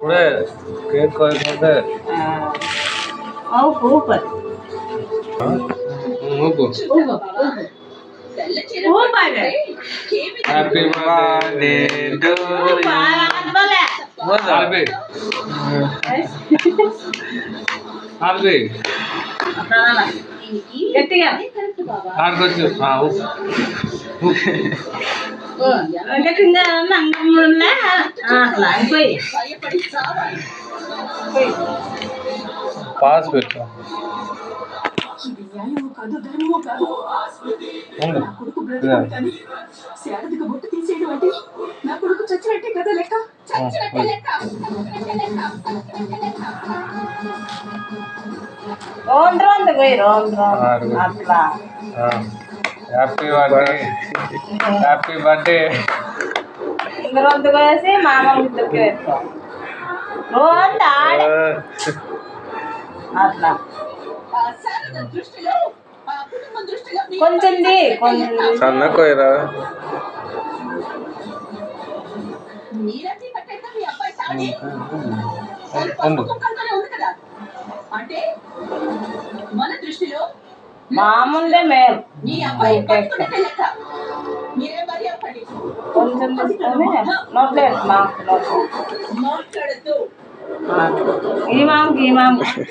ఇప్పుడే కేక్ కోయకుంటే super happy birthday to గట్టిగా గట్టిగా అంగమున్నా అట్లా అయిపోయి పాస్ పెట్టు రౌండ్ రౌండ్ పోయి రౌండ్ అట్లా హ్యాపీ బర్త్డే హ్యాపీ బర్త్డే ఇంకా రొంత వేసి మామ ఇద్దరికి వేస్తాం రౌండ్ ఆడే అట్లా కొంచెం సన్నకోయరా మామూలుగా మేము కొంచెం తీసుకొని నోట్లేదు మాకు ఈ మామకి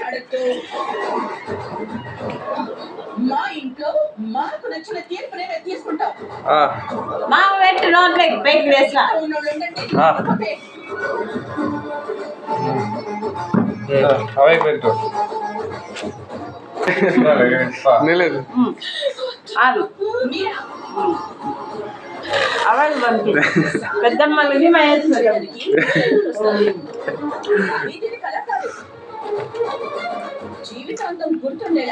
మా ఇంట్లో మాకు నచ్చిన తీర్పునే తీసుకుంటాం మామ పెట్టి నోట్లో పైకి వేసిన అవై పెట్టు లేదు అవన్నీ పంపి పెద్దమ్మలకి జీవితాంతం గుర్తుండే